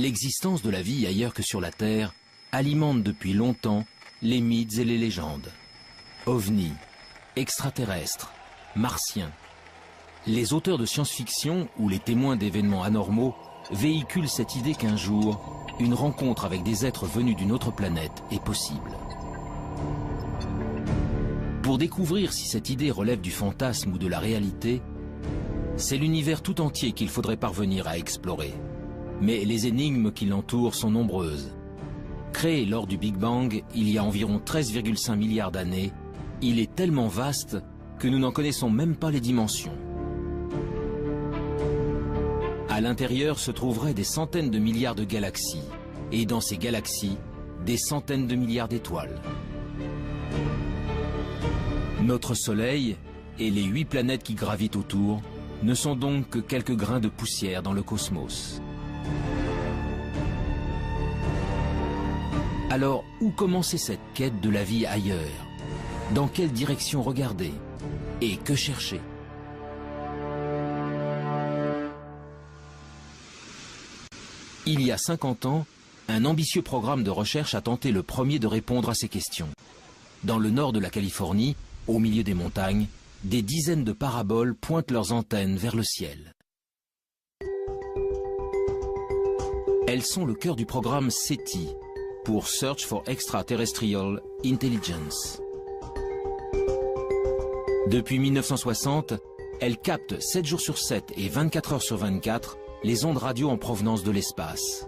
L'existence de la vie ailleurs que sur la Terre alimente depuis longtemps les mythes et les légendes. OVNI, extraterrestres, martiens. Les auteurs de science-fiction ou les témoins d'événements anormaux véhiculent cette idée qu'un jour, une rencontre avec des êtres venus d'une autre planète est possible. Pour découvrir si cette idée relève du fantasme ou de la réalité, c'est l'univers tout entier qu'il faudrait parvenir à explorer. Mais les énigmes qui l'entourent sont nombreuses. Créé lors du Big Bang il y a environ 13,5 milliards d'années, il est tellement vaste que nous n'en connaissons même pas les dimensions. À l'intérieur se trouveraient des centaines de milliards de galaxies, et dans ces galaxies, des centaines de milliards d'étoiles. Notre Soleil et les 8 planètes qui gravitent autour ne sont donc que quelques grains de poussière dans le cosmos. Alors, où commencer cette quête de la vie ailleurs? Dans quelle direction regarder? Et que chercher? Il y a 50 ans, un ambitieux programme de recherche a tenté le premier de répondre à ces questions. Dans le nord de la Californie, au milieu des montagnes, des dizaines de paraboles pointent leurs antennes vers le ciel. Elles sont le cœur du programme SETI, pour Search for Extraterrestrial Intelligence. Depuis 1960, elles captent 7 jours sur 7 et 24 heures sur 24 les ondes radio en provenance de l'espace.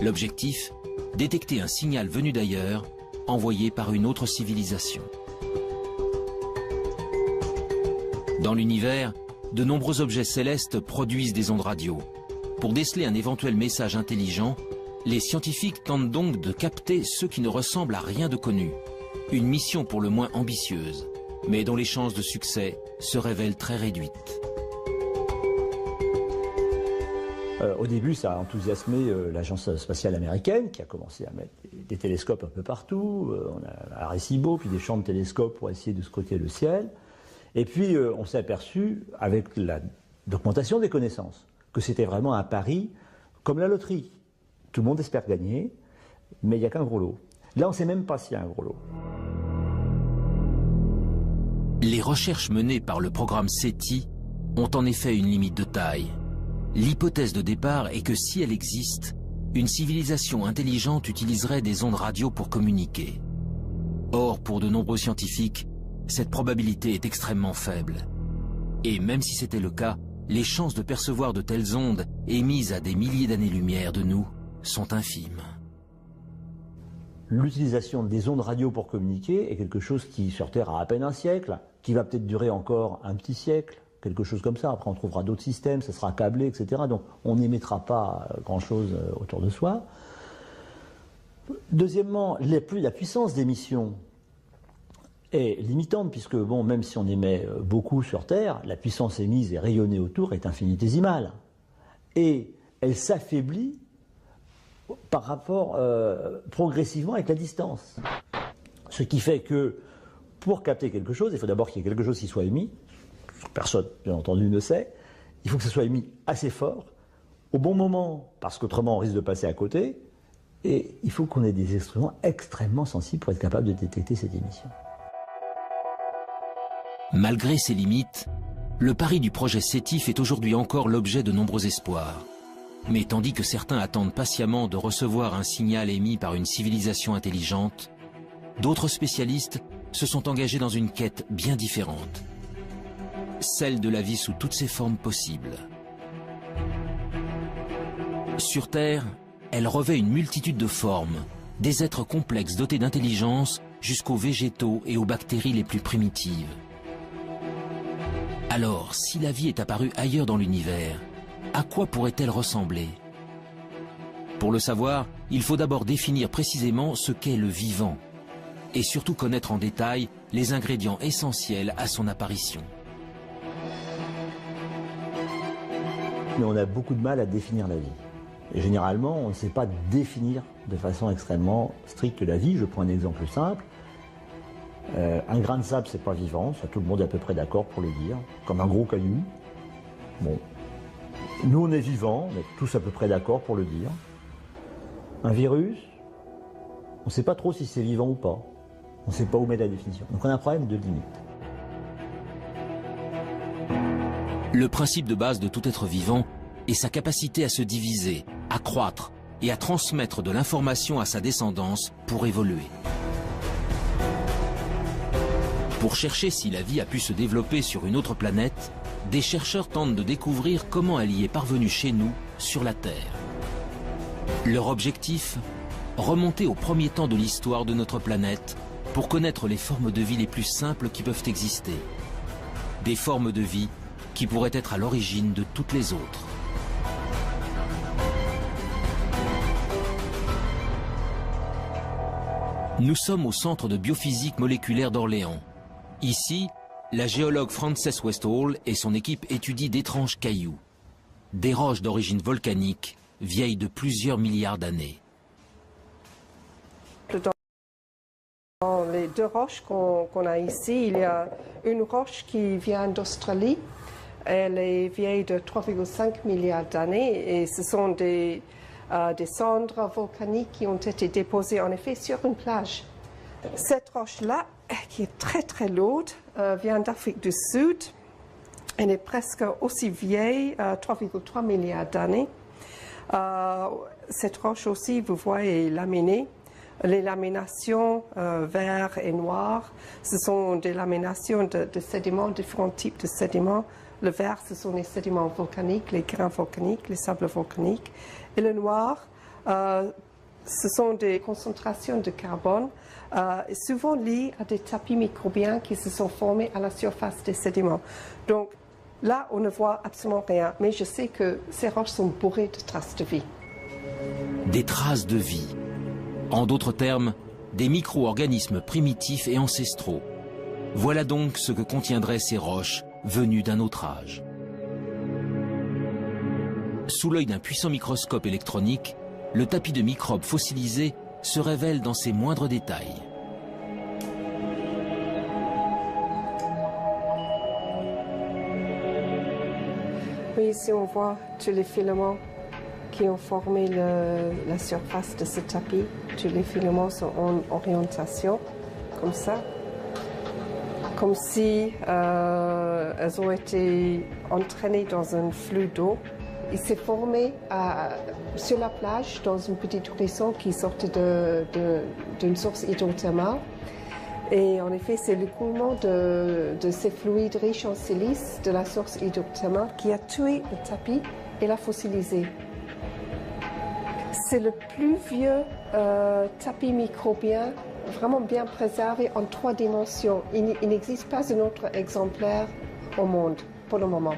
L'objectif, détecter un signal venu d'ailleurs, envoyé par une autre civilisation. Dans l'univers, de nombreux objets célestes produisent des ondes radio. Pour déceler un éventuel message intelligent, les scientifiques tentent donc de capter ceux qui ne ressemblent à rien de connu. Une mission pour le moins ambitieuse, mais dont les chances de succès se révèlent très réduites. Au début, ça a enthousiasmé l'agence spatiale américaine qui a commencé à mettre des télescopes un peu partout. On a Arecibo, puis des champs de télescopes pour essayer de scruter le ciel. Et puis, on s'est aperçu, avec la documentation des connaissances, que c'était vraiment un pari comme la loterie. Tout le monde espère gagner, mais il n'y a qu'un gros lot. Là, on ne sait même pas s'il y a un gros lot. Les recherches menées par le programme SETI ont en effet une limite de taille. L'hypothèse de départ est que si elle existe, une civilisation intelligente utiliserait des ondes radio pour communiquer. Or, pour de nombreux scientifiques, cette probabilité est extrêmement faible. Et même si c'était le cas, les chances de percevoir de telles ondes émises à des milliers d'années-lumière de nous sont infimes. L'utilisation des ondes radio pour communiquer est quelque chose qui, sur Terre, a à peine un siècle, qui va peut-être durer encore un petit siècle, quelque chose comme ça. Après, on trouvera d'autres systèmes, ça sera câblé, etc. Donc, on n'émettra pas grand-chose autour de soi. Deuxièmement, la puissance d'émission est limitante, puisque, bon, même si on émet beaucoup sur Terre, la puissance émise et rayonnée autour est infinitésimale. Et elle s'affaiblit par rapport progressivement avec la distance. Ce qui fait que pour capter quelque chose, il faut d'abord qu'il y ait quelque chose qui soit émis. Personne, bien entendu, ne sait. Il faut que ce soit émis assez fort, au bon moment, parce qu'autrement on risque de passer à côté. Et il faut qu'on ait des instruments extrêmement sensibles pour être capable de détecter cette émission. Malgré ces limites, le pari du projet SETI fait aujourd'hui encore l'objet de nombreux espoirs. Mais tandis que certains attendent patiemment de recevoir un signal émis par une civilisation intelligente, d'autres spécialistes se sont engagés dans une quête bien différente. Celle de la vie sous toutes ses formes possibles. Sur Terre, elle revêt une multitude de formes, des êtres complexes dotés d'intelligence jusqu'aux végétaux et aux bactéries les plus primitives. Alors, si la vie est apparue ailleurs dans l'univers, à quoi pourrait-elle ressembler? Pour le savoir, il faut d'abord définir précisément ce qu'est le vivant, et surtout connaître en détail les ingrédients essentiels à son apparition. Mais on a beaucoup de mal à définir la vie. Et généralement, on ne sait pas définir de façon extrêmement stricte la vie. Je prends un exemple simple. Un grain de sable, c'est pas vivant, ça tout le monde est à peu près d'accord pour le dire, comme un gros caillou. Bon. Nous, on est vivants, on est tous à peu près d'accord pour le dire. Un virus, on ne sait pas trop si c'est vivant ou pas. On ne sait pas où mettre la définition. Donc on a un problème de limite. Le principe de base de tout être vivant est sa capacité à se diviser, à croître et à transmettre de l'information à sa descendance pour évoluer. Pour chercher si la vie a pu se développer sur une autre planète, des chercheurs tentent de découvrir comment elle y est parvenue chez nous, sur la Terre. Leur objectif ? Remonter au premier temps de l'histoire de notre planète pour connaître les formes de vie les plus simples qui peuvent exister. Des formes de vie qui pourraient être à l'origine de toutes les autres. Nous sommes au Centre de biophysique moléculaire d'Orléans. Ici, la géologue Frances Westall et son équipe étudient d'étranges cailloux. Des roches d'origine volcanique, vieilles de plusieurs milliards d'années. Dans les deux roches qu'on a ici, il y a une roche qui vient d'Australie. Elle est vieille de 3,5 milliards d'années et ce sont des cendres volcaniques qui ont été déposées en effet sur une plage. Cette roche-là, qui est très très lourde, vient d'Afrique du Sud. Elle est presque aussi vieille, 3,3 milliards d'années. Cette roche aussi, vous voyez, est laminée. Les laminations vert et noir, ce sont des laminations de sédiments, différents types de sédiments. Le vert, ce sont les sédiments volcaniques, les grains volcaniques, les sables volcaniques. Et le noir, ce sont des concentrations de carbone, souvent liées à des tapis microbiens qui se sont formés à la surface des sédiments. Donc là, on ne voit absolument rien, mais je sais que ces roches sont bourrées de traces de vie. Des traces de vie. En d'autres termes, des micro-organismes primitifs et ancestraux. Voilà donc ce que contiendraient ces roches venues d'un autre âge. Sous l'œil d'un puissant microscope électronique, le tapis de microbes fossilisés se révèle dans ses moindres détails. Oui, ici on voit tous les filaments qui ont formé la surface de ce tapis. Tous les filaments sont en orientation, comme ça. Comme si elles ont été entraînées dans un flux d'eau. Il s'est formé sur la plage, dans un petit ruisseau qui sortait d'une source hydrothermale. Et en effet, c'est l'écoulement de ces fluides riches en silice de la source hydrothermale qui a tué le tapis et l'a fossilisé. C'est le plus vieux tapis microbien vraiment bien préservé en 3 dimensions. Il n'existe pas un autre exemplaire au monde pour le moment.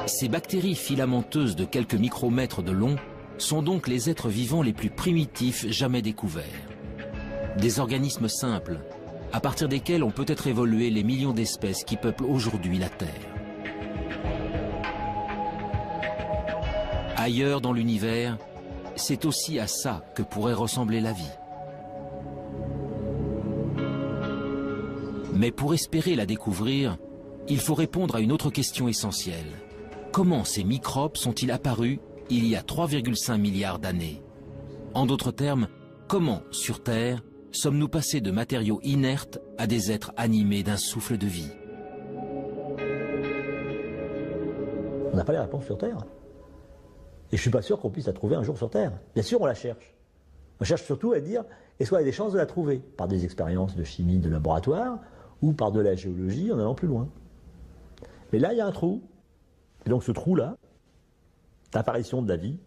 Ces bactéries filamenteuses de quelques micromètres de long sont donc les êtres vivants les plus primitifs jamais découverts. Des organismes simples, à partir desquels ont peut-être évolué les millions d'espèces qui peuplent aujourd'hui la Terre. Ailleurs dans l'univers, c'est aussi à ça que pourrait ressembler la vie. Mais pour espérer la découvrir, il faut répondre à une autre question essentielle. Comment ces microbes sont-ils apparus il y a 3,5 milliards d'années? En d'autres termes, comment, sur Terre, sommes-nous passés de matériaux inertes à des êtres animés d'un souffle de vie? On n'a pas les réponses sur Terre. Et je ne suis pas sûr qu'on puisse la trouver un jour sur Terre. Bien sûr, on la cherche. On cherche surtout à dire, est-ce qu'on a des chances de la trouver? Par des expériences de chimie de laboratoire ou par de la géologie en allant plus loin. Mais là, il y a un trou. Et donc ce trou-là, l'apparition de la vie,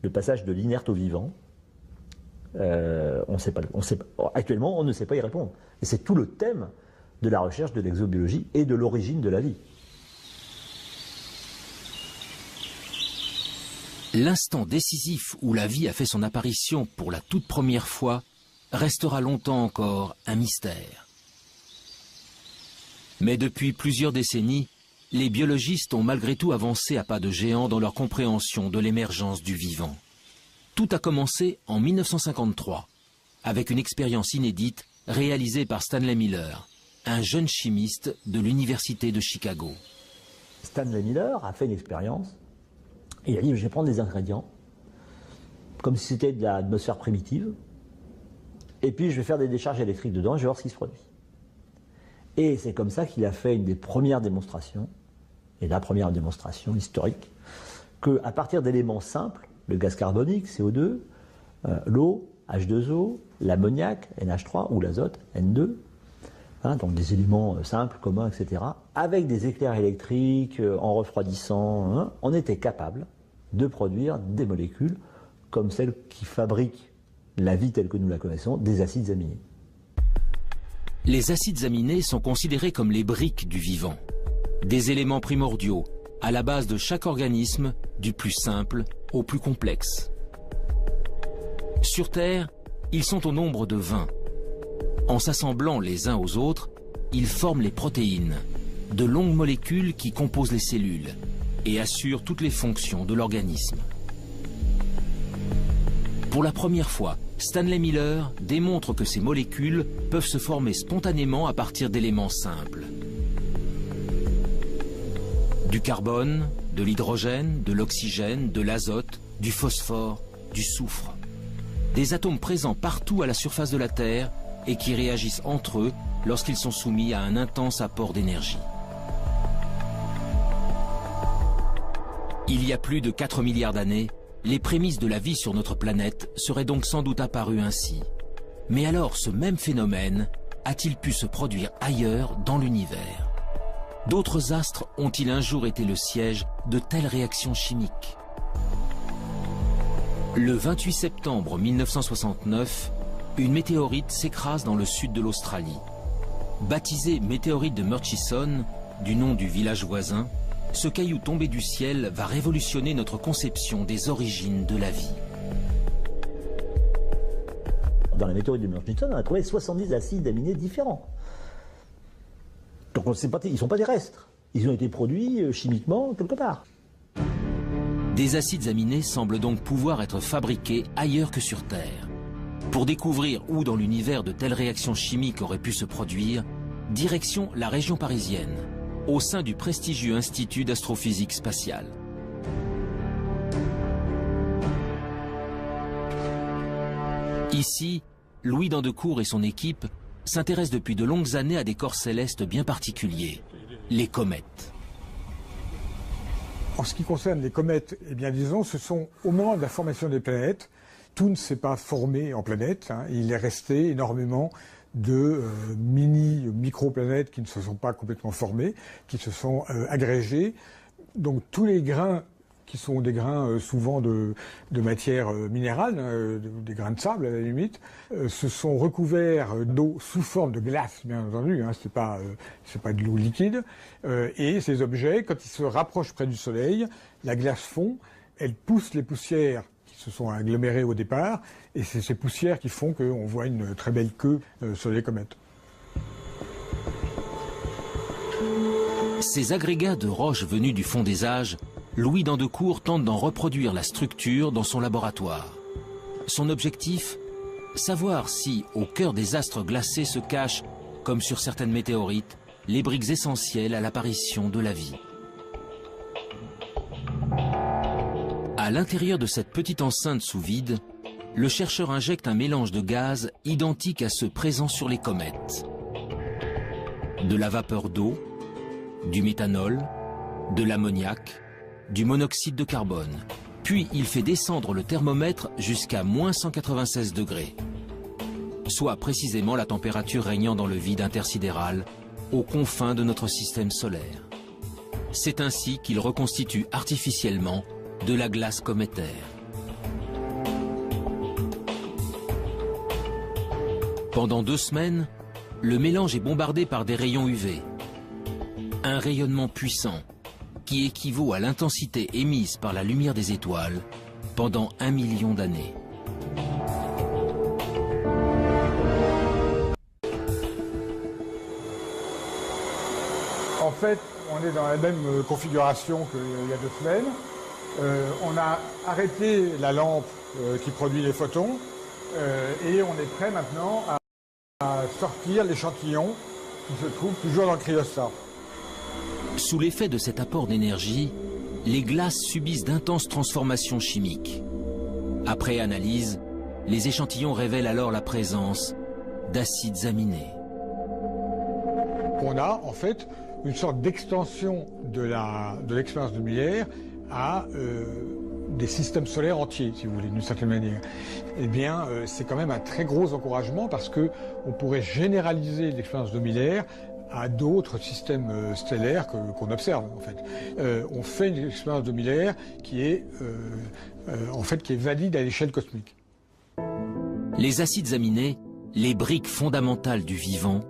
le passage de l'inerte au vivant, actuellement, on ne sait pas y répondre. Et c'est tout le thème de la recherche de l'exobiologie et de l'origine de la vie. L'instant décisif où la vie a fait son apparition pour la toute première fois restera longtemps encore un mystère. Mais depuis plusieurs décennies, les biologistes ont malgré tout avancé à pas de géant dans leur compréhension de l'émergence du vivant. Tout a commencé en 1953, avec une expérience inédite réalisée par Stanley Miller, un jeune chimiste de l'Université de Chicago. Stanley Miller a fait une expérience. Il a dit, je vais prendre des ingrédients, comme si c'était de l'atmosphère primitive, et puis je vais faire des décharges électriques dedans, et je vais voir ce qui se produit. Et c'est comme ça qu'il a fait une des premières démonstrations, et la première démonstration historique, qu'à partir d'éléments simples, le gaz carbonique, CO2, l'eau, H2O, l'ammoniac, NH3, ou l'azote, N2, donc des éléments simples, communs, etc., avec des éclairs électriques, en refroidissant, on était capable de produire des molécules comme celles qui fabriquent la vie telle que nous la connaissons, des acides aminés. Les acides aminés sont considérés comme les briques du vivant, des éléments primordiaux à la base de chaque organisme, du plus simple au plus complexe. Sur Terre, ils sont au nombre de 20. En s'assemblant les uns aux autres, ils forment les protéines, de longues molécules qui composent les cellules et assurent toutes les fonctions de l'organisme. Pour la première fois, Stanley Miller démontre que ces molécules peuvent se former spontanément à partir d'éléments simples. Du carbone, de l'hydrogène, de l'oxygène, de l'azote, du phosphore, du soufre. Des atomes présents partout à la surface de la Terre et qui réagissent entre eux lorsqu'ils sont soumis à un intense apport d'énergie. Il y a plus de 4 milliards d'années, les prémices de la vie sur notre planète seraient donc sans doute apparues ainsi. Mais alors ce même phénomène a-t-il pu se produire ailleurs dans l'univers? D'autres astres ont-ils un jour été le siège de telles réactions chimiques? Le 28 septembre 1969, une météorite s'écrase dans le sud de l'Australie. Baptisé météorite de Murchison, du nom du village voisin, ce caillou tombé du ciel va révolutionner notre conception des origines de la vie. Dans la météorite de Murchison, on a trouvé 70 acides aminés différents. Donc ils ne sont pas terrestres. Ils ont été produits chimiquement quelque part. Des acides aminés semblent donc pouvoir être fabriqués ailleurs que sur Terre. Pour découvrir où dans l'univers de telles réactions chimiques auraient pu se produire, direction la région parisienne, au sein du prestigieux Institut d'astrophysique spatiale. Ici, Louis Dandecourt et son équipe s'intéressent depuis de longues années à des corps célestes bien particuliers, les comètes. En ce qui concerne les comètes, eh bien disons, ce sont au moment de la formation des planètes, tout ne s'est pas formé en planètes, il est resté énormément de micro-planètes qui ne se sont pas complètement formées, qui se sont agrégées. Donc tous les grains qui sont des grains souvent de matière minérale, des grains de sable à la limite, se sont recouverts d'eau sous forme de glace, bien entendu, c'est pas de l'eau liquide, et ces objets, quand ils se rapprochent près du Soleil, la glace fond, elle pousse les poussières qui se sont agglomérées au départ, et c'est ces poussières qui font qu'on voit une très belle queue sur les comètes. Ces agrégats de roches venus du fond des âges, Louis Dandecourt tente d'en reproduire la structure dans son laboratoire. Son objectif, savoir si, au cœur des astres glacés se cachent, comme sur certaines météorites, les briques essentielles à l'apparition de la vie. À l'intérieur de cette petite enceinte sous vide, le chercheur injecte un mélange de gaz identique à ceux présents sur les comètes. De la vapeur d'eau, du méthanol, de l'ammoniac, du monoxyde de carbone. Puis il fait descendre le thermomètre jusqu'à -196 degrés, soit précisément la température régnant dans le vide intersidéral, aux confins de notre système solaire. C'est ainsi qu'il reconstitue artificiellement de la glace cométaire. Pendant 2 semaines, le mélange est bombardé par des rayons UV. Un rayonnement puissant qui équivaut à l'intensité émise par la lumière des étoiles pendant 1 million d'années. En fait, on est dans la même configuration qu'il y a 2 semaines. On a arrêté la lampe qui produit les photons et on est prêt maintenant à sortir l'échantillon qui se trouve toujours dans le cryostat. Sous l'effet de cet apport d'énergie, les glaces subissent d'intenses transformations chimiques. Après analyse, les échantillons révèlent alors la présence d'acides aminés. On a en fait une sorte d'extension de l'expérience de Miller à des systèmes solaires entiers, si vous voulez, d'une certaine manière. Eh bien, c'est quand même un très gros encouragement parce qu'on pourrait généraliser l'expérience de Miller à d'autres systèmes stellaires qu'on observe, en fait. On fait une expérience de Miller qui est valide à l'échelle cosmique. Les acides aminés, les briques fondamentales du vivant,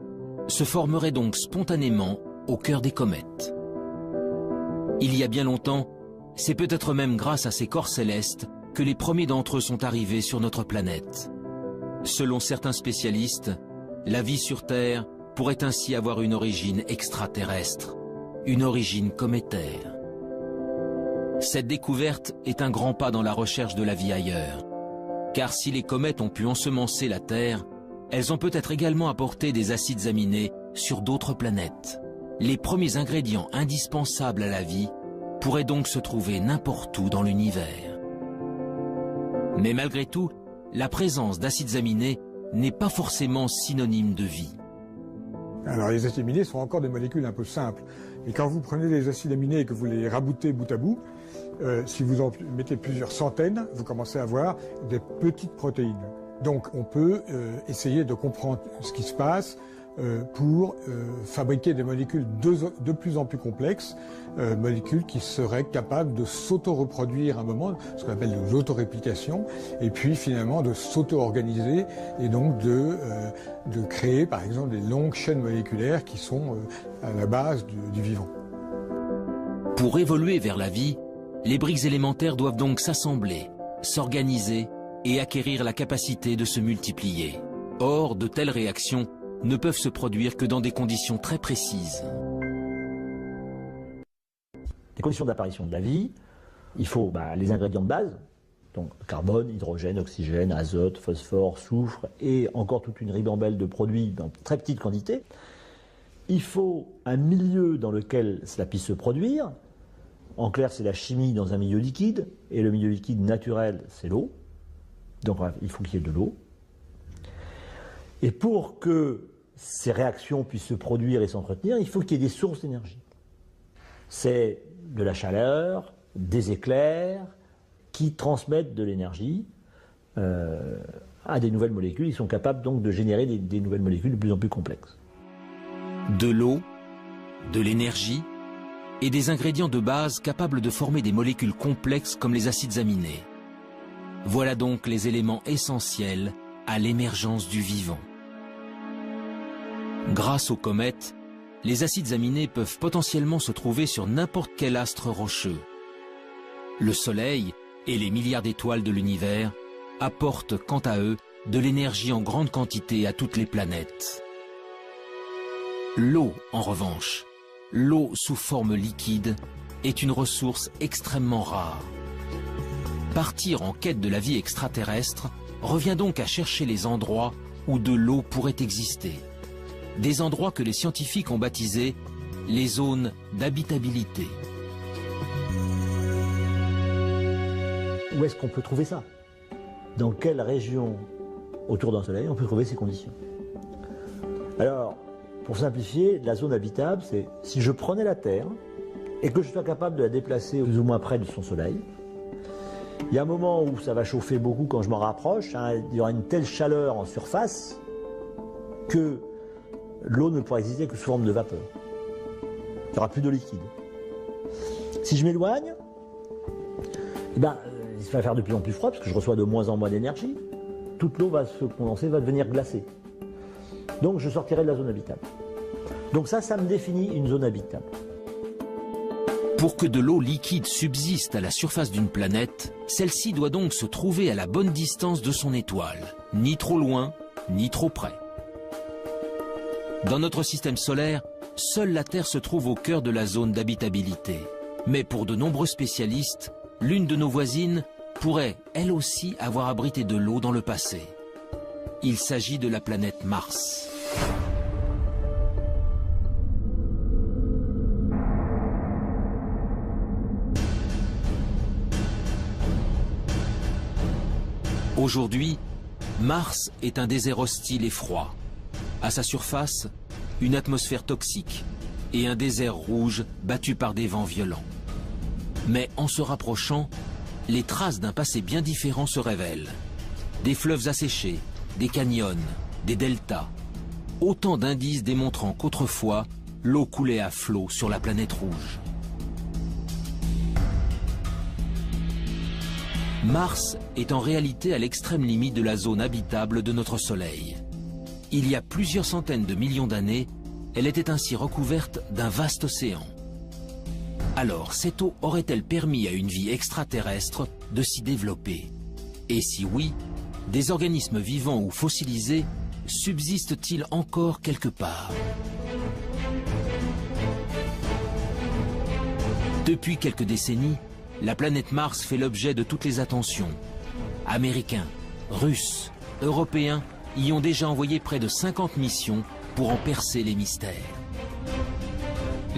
se formeraient donc spontanément au cœur des comètes. Il y a bien longtemps, c'est peut-être même grâce à ces corps célestes que les premiers d'entre eux sont arrivés sur notre planète. Selon certains spécialistes, la vie sur Terre pourrait ainsi avoir une origine extraterrestre, une origine cométaire. Cette découverte est un grand pas dans la recherche de la vie ailleurs, car si les comètes ont pu ensemencer la Terre, elles ont peut-être également apporté des acides aminés sur d'autres planètes. Les premiers ingrédients indispensables à la vie pourraient donc se trouver n'importe où dans l'univers. Mais malgré tout, la présence d'acides aminés n'est pas forcément synonyme de vie. Alors les acides aminés sont encore des molécules un peu simples. Et quand vous prenez les acides aminés et que vous les raboutez bout à bout, si vous en mettez plusieurs centaines, vous commencez à avoir des petites protéines. Donc on peut essayer de comprendre ce qui se passe pour fabriquer des molécules de plus en plus complexes, molécules qui seraient capables de s'auto-reproduire à un moment, ce qu'on appelle de l'autoréplication, et puis finalement de s'auto-organiser et donc de créer par exemple des longues chaînes moléculaires qui sont à la base du vivant. Pour évoluer vers la vie, les briques élémentaires doivent donc s'assembler, s'organiser et acquérir la capacité de se multiplier. Or, de telles réactions ne peuvent se produire que dans des conditions très précises. Les conditions d'apparition de la vie, il faut les ingrédients de base, donc carbone, hydrogène, oxygène, azote, phosphore, soufre, et encore toute une ribambelle de produits dans très petites quantités. Il faut un milieu dans lequel cela puisse se produire. En clair, c'est la chimie dans un milieu liquide, et le milieu liquide naturel, c'est l'eau. Donc il faut qu'il y ait de l'eau. Et pour que ces réactions puissent se produire et s'entretenir, il faut qu'il y ait des sources d'énergie. C'est de la chaleur, des éclairs, qui transmettent de l'énergie à des nouvelles molécules. Ils sont capables donc de générer des nouvelles molécules de plus en plus complexes. De l'eau, de l'énergie et des ingrédients de base capables de former des molécules complexes comme les acides aminés. Voilà donc les éléments essentiels à l'émergence du vivant. Grâce aux comètes, les acides aminés peuvent potentiellement se trouver sur n'importe quel astre rocheux. Le Soleil et les milliards d'étoiles de l'univers apportent quant à eux de l'énergie en grande quantité à toutes les planètes. L'eau, en revanche, l'eau sous forme liquide, est une ressource extrêmement rare. Partir en quête de la vie extraterrestre revient donc à chercher les endroits où de l'eau pourrait exister. Des endroits que les scientifiques ont baptisés les zones d'habitabilité. Où est-ce qu'on peut trouver ça? Dans quelle région autour d'un soleil on peut trouver ces conditions? Alors, pour simplifier, la zone habitable, c'est si je prenais la Terre et que je sois capable de la déplacer plus ou moins près de son soleil. Il y a un moment où ça va chauffer beaucoup quand je m'en rapproche, il y aura une telle chaleur en surface que l'eau ne pourra exister que sous forme de vapeur. Il n'y aura plus de liquide. Si je m'éloigne, il va faire de plus en plus froid parce que je reçois de moins en moins d'énergie. Toute l'eau va se condenser, va devenir glacée. Donc je sortirai de la zone habitable. Donc ça me définit une zone habitable. Pour que de l'eau liquide subsiste à la surface d'une planète, celle-ci doit donc se trouver à la bonne distance de son étoile, ni trop loin, ni trop près. Dans notre système solaire, seule la Terre se trouve au cœur de la zone d'habitabilité. Mais pour de nombreux spécialistes, l'une de nos voisines pourrait, elle aussi, avoir abrité de l'eau dans le passé. Il s'agit de la planète Mars. Aujourd'hui, Mars est un désert hostile et froid. À sa surface, une atmosphère toxique et un désert rouge battu par des vents violents. Mais en se rapprochant, les traces d'un passé bien différent se révèlent. Des fleuves asséchés, des canyons, des deltas. Autant d'indices démontrant qu'autrefois, l'eau coulait à flot sur la planète rouge. Mars est en réalité à l'extrême limite de la zone habitable de notre Soleil. Il y a plusieurs centaines de millions d'années, elle était ainsi recouverte d'un vaste océan. Alors, cette eau aurait-elle permis à une vie extraterrestre de s'y développer? Et si oui, des organismes vivants ou fossilisés subsistent-ils encore quelque part? Depuis quelques décennies, la planète Mars fait l'objet de toutes les attentions. Américains, Russes, Européens y ont déjà envoyé près de 50 missions pour en percer les mystères.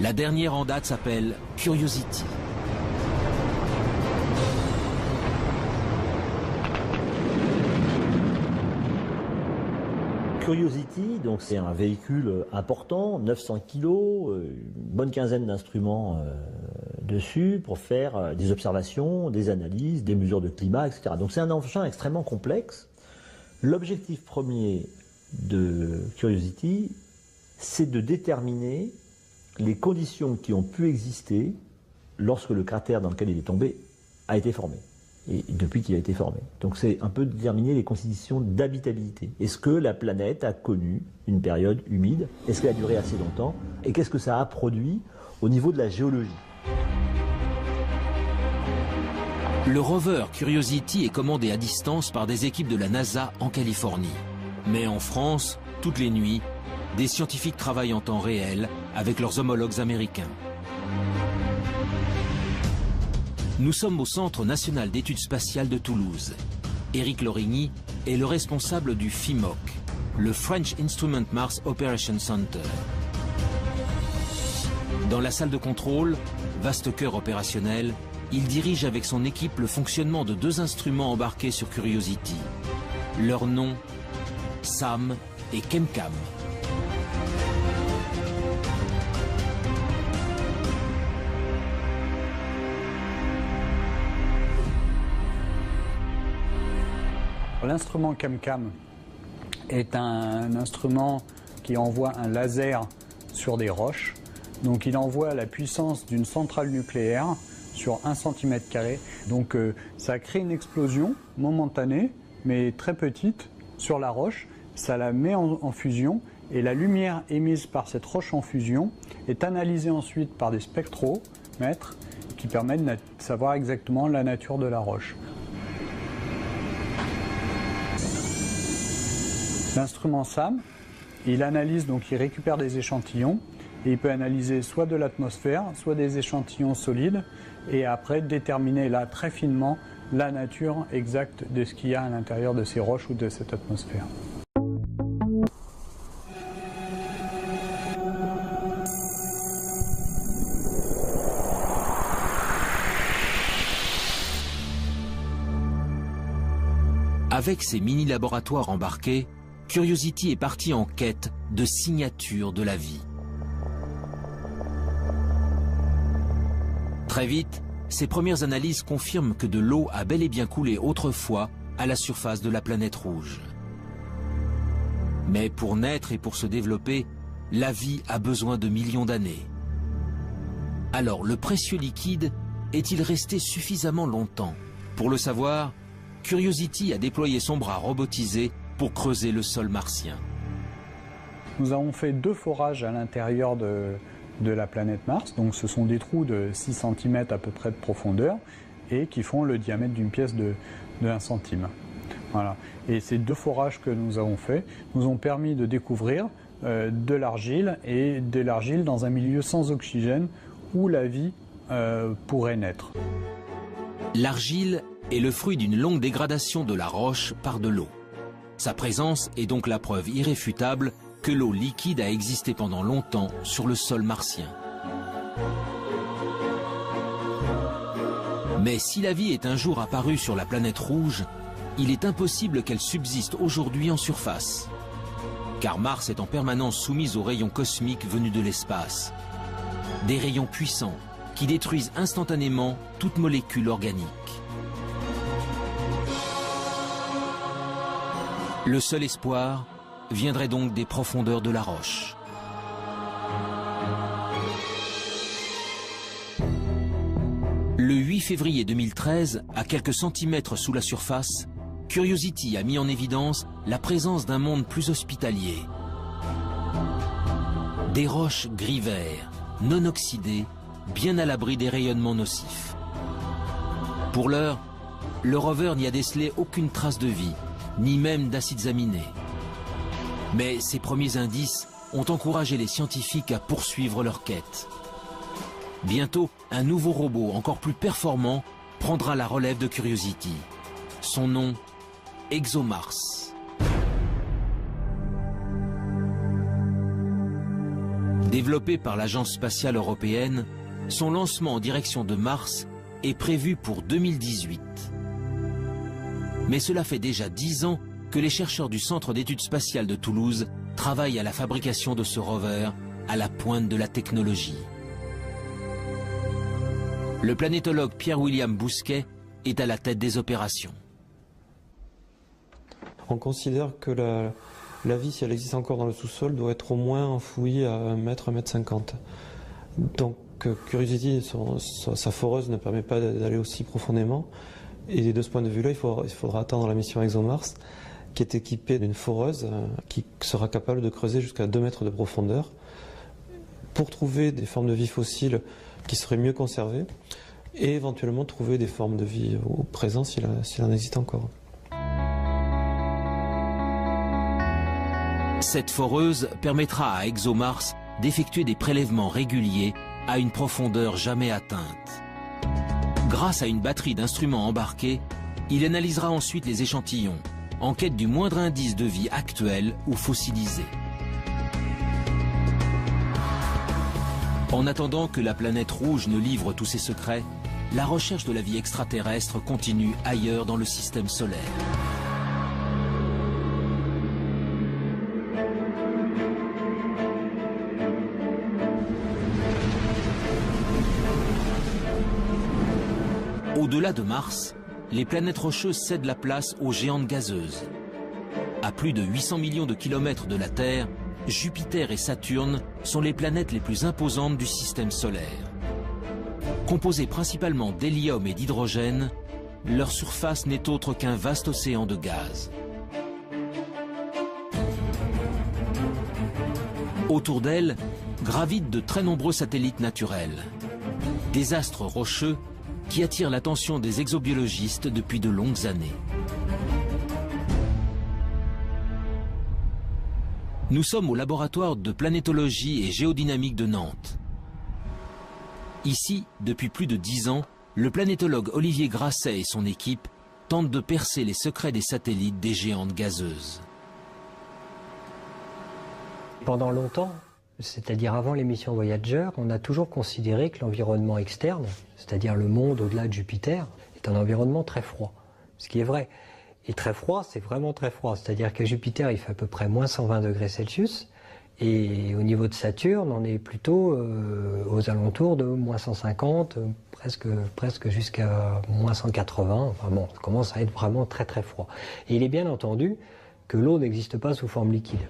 La dernière en date s'appelle Curiosity. Curiosity, donc c'est un véhicule important, 900 kg, une bonne quinzaine d'instruments dessus pour faire des observations, des analyses, des mesures de climat, etc. Donc c'est un engin extrêmement complexe. L'objectif premier de Curiosity, c'est de déterminer les conditions qui ont pu exister lorsque le cratère dans lequel il est tombé a été formé, et depuis qu'il a été formé. Donc c'est un peu déterminer les conditions d'habitabilité. Est-ce que la planète a connu une période humide? Est-ce qu'elle a duré assez longtemps? Et qu'est-ce que ça a produit au niveau de la géologie? Le rover Curiosity est commandé à distance par des équipes de la NASA en Californie. Mais en France, toutes les nuits, des scientifiques travaillent en temps réel avec leurs homologues américains. Nous sommes au Centre national d'études spatiales de Toulouse. Éric Lorigny est le responsable du FIMOC, le French Instrument Mars Operations Center. Dans la salle de contrôle, vaste cœur opérationnel, il dirige avec son équipe le fonctionnement de 2 instruments embarqués sur Curiosity. Leurs noms, SAM et ChemCam. L'instrument ChemCam est un instrument qui envoie un laser sur des roches. Donc il envoie la puissance d'une centrale nucléaire sur 1 cm². Donc ça crée une explosion momentanée, mais très petite, sur la roche. Ça la met en fusion et la lumière émise par cette roche en fusion est analysée ensuite par des spectromètres qui permettent de savoir exactement la nature de la roche. L'instrument SAM, il analyse, donc il récupère des échantillons et il peut analyser soit de l'atmosphère, soit des échantillons solides et après déterminer là très finement la nature exacte de ce qu'il y a à l'intérieur de ces roches ou de cette atmosphère. Avec ses mini-laboratoires embarqués, Curiosity est parti en quête de signatures de la vie. Très vite, ses premières analyses confirment que de l'eau a bel et bien coulé autrefois à la surface de la planète rouge. Mais pour naître et pour se développer, la vie a besoin de millions d'années. Alors, le précieux liquide est-il resté suffisamment longtemps? Pour le savoir, Curiosity a déployé son bras robotisé pour creuser le sol martien. Nous avons fait 2 forages à l'intérieur de la planète Mars. Donc ce sont des trous de 6 cm à peu près de profondeur et qui font le diamètre d'une pièce de 1 centime. Voilà. Et ces 2 forages que nous avons faits nous ont permis de découvrir de l'argile et de l'argile dans un milieu sans oxygène où la vie pourrait naître. L'argile est le fruit d'une longue dégradation de la roche par de l'eau. Sa présence est donc la preuve irréfutable que l'eau liquide a existé pendant longtemps sur le sol martien. Mais si la vie est un jour apparue sur la planète rouge, il est impossible qu'elle subsiste aujourd'hui en surface. Car Mars est en permanence soumise aux rayons cosmiques venus de l'espace. Des rayons puissants qui détruisent instantanément toute molécule organique. Le seul espoir viendrait donc des profondeurs de la roche. Le 8 février 2013, à quelques centimètres sous la surface, Curiosity a mis en évidence la présence d'un monde plus hospitalier. Des roches gris-vert, non oxydées, bien à l'abri des rayonnements nocifs. Pour l'heure, le rover n'y a décelé aucune trace de vie, ni même d'acides aminés. Mais ces premiers indices ont encouragé les scientifiques à poursuivre leur quête. Bientôt, un nouveau robot encore plus performant prendra la relève de Curiosity. Son nom, ExoMars. Développé par l'Agence spatiale européenne, son lancement en direction de Mars est prévu pour 2018. Mais cela fait déjà 10 ans que les chercheurs du Centre d'études spatiales de Toulouse travaillent à la fabrication de ce rover à la pointe de la technologie. Le planétologue Pierre-William Bousquet est à la tête des opérations. On considère que la vie, si elle existe encore dans le sous-sol, doit être au moins enfouie à 1 mètre, 1,50 mètre. Donc Curiosity, sa foreuse ne permet pas d'aller aussi profondément. Et de ce point de vue-là, il faudra attendre la mission ExoMars, qui est équipée d'une foreuse qui sera capable de creuser jusqu'à 2 mètres de profondeur pour trouver des formes de vie fossiles qui seraient mieux conservées et éventuellement trouver des formes de vie au présent s'il en existe encore. Cette foreuse permettra à ExoMars d'effectuer des prélèvements réguliers à une profondeur jamais atteinte. Grâce à une batterie d'instruments embarqués, il analysera ensuite les échantillons, en quête du moindre indice de vie actuel ou fossilisé. En attendant que la planète rouge ne livre tous ses secrets, la recherche de la vie extraterrestre continue ailleurs dans le système solaire. Au-delà de Mars, les planètes rocheuses cèdent la place aux géantes gazeuses. À plus de 800 millions de kilomètres de la Terre, Jupiter et Saturne sont les planètes les plus imposantes du système solaire. Composées principalement d'hélium et d'hydrogène, leur surface n'est autre qu'un vaste océan de gaz. Autour d'elles gravitent de très nombreux satellites naturels. Des astres rocheux qui attirent l'attention des exobiologistes depuis de longues années. Nous sommes au laboratoire de planétologie et géodynamique de Nantes. Ici, depuis plus de 10 ans, le planétologue Olivier Grasset et son équipe tentent de percer les secrets des satellites des géantes gazeuses. Pendant longtemps, c'est-à-dire avant les missions Voyager, on a toujours considéré que l'environnement externe, c'est-à-dire le monde au-delà de Jupiter, est un environnement très froid. Ce qui est vrai. Et très froid, c'est vraiment très froid. C'est-à-dire qu'à Jupiter, il fait à peu près moins 120 degrés Celsius. Et au niveau de Saturne, on est plutôt aux alentours de moins 150, presque jusqu'à moins 180. Enfin bon, ça commence à être vraiment très très froid. Et il est bien entendu que l'eau n'existe pas sous forme liquide.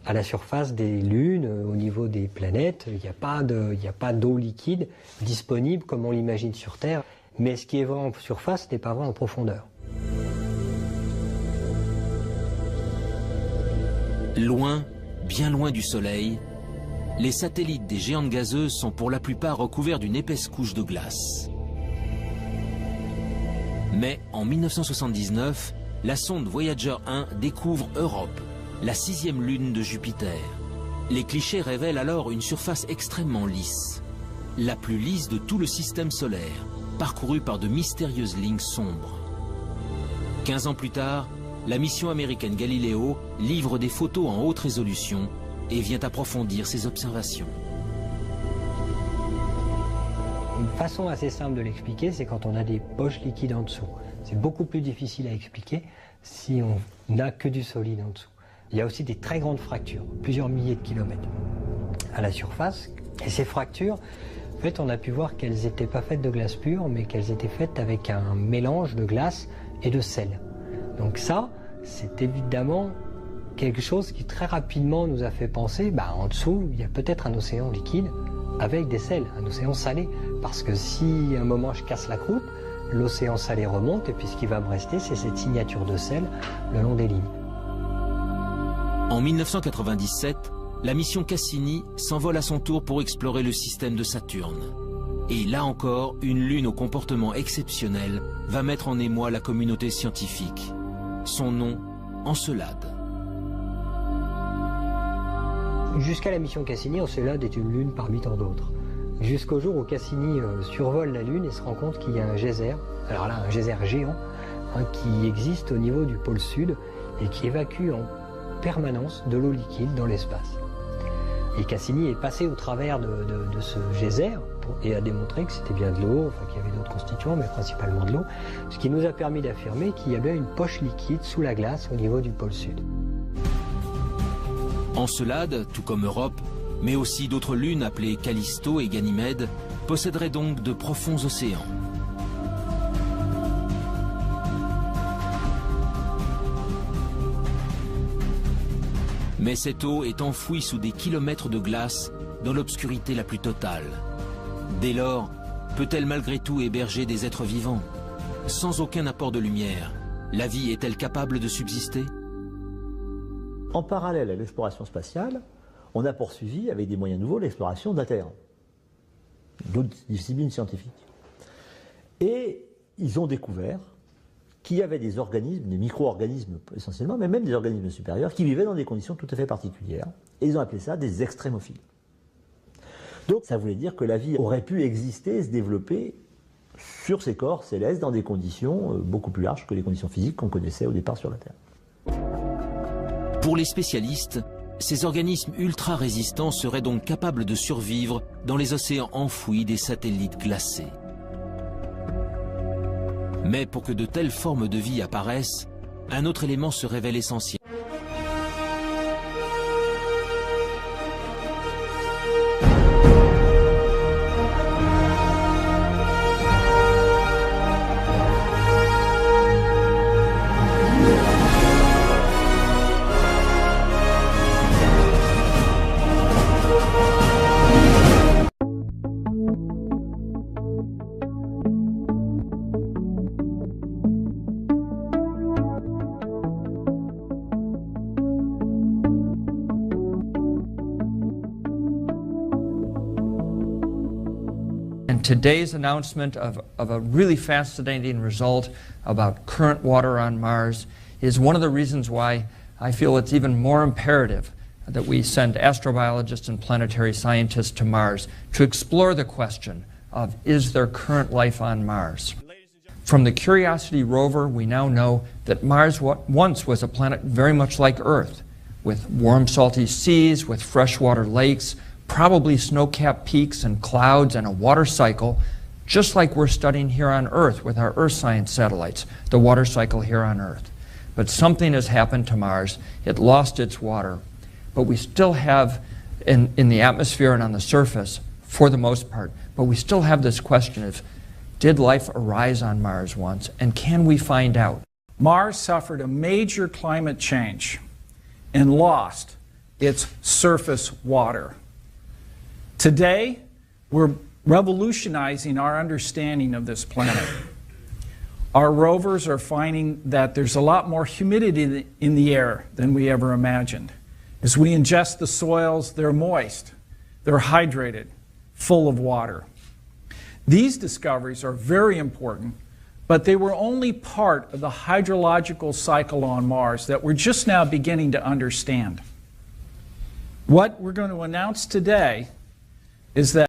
À la surface des lunes, au niveau des planètes, il n'y a pas d'eau liquide disponible comme on l'imagine sur Terre. Mais ce qui est vrai en surface n'est pas vrai en profondeur. Loin, bien loin du Soleil, les satellites des géantes gazeuses sont pour la plupart recouverts d'une épaisse couche de glace. Mais en 1979, la sonde Voyager 1 découvre Europe, la 6e lune de Jupiter. Les clichés révèlent alors une surface extrêmement lisse, la plus lisse de tout le système solaire, parcourue par de mystérieuses lignes sombres. 15 ans plus tard, la mission américaine Galileo livre des photos en haute résolution et vient approfondir ses observations. façon assez simple de l'expliquer, c'est quand on a des poches liquides en dessous. C'est beaucoup plus difficile à expliquer si on n'a que du solide en dessous. Il y a aussi des très grandes fractures, plusieurs milliers de kilomètres à la surface. Et ces fractures, en fait, on a pu voir qu'elles n'étaient pas faites de glace pure, mais qu'elles étaient faites avec un mélange de glace et de sel. Donc ça, c'est évidemment quelque chose qui très rapidement nous a fait penser, en dessous, il y a peut-être un océan liquide avec des sels, un océan salé. Parce que si à un moment je casse la croûte, l'océan salé remonte et puis ce qui va me rester, c'est cette signature de sel le long des lignes. En 1997, la mission Cassini s'envole à son tour pour explorer le système de Saturne. Et là encore, une lune au comportement exceptionnel va mettre en émoi la communauté scientifique. Son nom, Encelade. Jusqu'à la mission Cassini, Encelade est une lune parmi tant d'autres. Jusqu'au jour où Cassini survole la Lune et se rend compte qu'il y a un geyser, alors là un geyser géant, qui existe au niveau du pôle sud et qui évacue en permanence de l'eau liquide dans l'espace. Et Cassini est passé au travers de ce geyser et a démontré que c'était bien de l'eau, enfin qu'il y avait d'autres constituants, mais principalement de l'eau, ce qui nous a permis d'affirmer qu'il y avait une poche liquide sous la glace au niveau du pôle sud. Encelade, tout comme Europe, mais aussi d'autres lunes appelées Callisto et Ganymède, posséderaient donc de profonds océans. Mais cette eau est enfouie sous des kilomètres de glace dans l'obscurité la plus totale. Dès lors, peut-elle malgré tout héberger des êtres vivants? Sans aucun apport de lumière, la vie est-elle capable de subsister? En parallèle à l'exploration spatiale, on a poursuivi avec des moyens nouveaux l'exploration de la Terre, d'autres disciplines scientifiques. Et ils ont découvert qu'il y avait des organismes, des micro-organismes essentiellement, mais même des organismes supérieurs, qui vivaient dans des conditions tout à fait particulières. Et ils ont appelé ça des extrémophiles. Donc ça voulait dire que la vie aurait pu exister et se développer sur ces corps célestes dans des conditions beaucoup plus larges que les conditions physiques qu'on connaissait au départ sur la Terre. Pour les spécialistes, ces organismes ultra résistants seraient donc capables de survivre dans les océans enfouis des satellites glacés. Mais pour que de telles formes de vie apparaissent, un autre élément se révèle essentiel. Today's announcement of a really fascinating result about current water on Mars is one of the reasons why I feel it's even more imperative that we send astrobiologists and planetary scientists to Mars to explore the question of, is there current life on Mars? From the Curiosity rover, we now know that Mars once was a planet very much like Earth, with warm, salty seas, with freshwater lakes, probably snow-capped peaks and clouds and a water cycle, just like we're studying here on Earth with our Earth science satellites, the water cycle here on Earth. But something has happened to Mars. It lost its water. But we still have, in the atmosphere and on the surface, for the most part, but we still have this question of, did life arise on Mars once, and can we find out? Mars suffered a major climate change and lost its surface water. Today, we're revolutionizing our understanding of this planet. Our rovers are finding that there's a lot more humidity in the air than we ever imagined. As we ingest the soils, they're moist, they're hydrated, full of water. These discoveries are very important, but they were only part of the hydrological cycle on Mars that we're just now beginning to understand. What we're going to announce today is that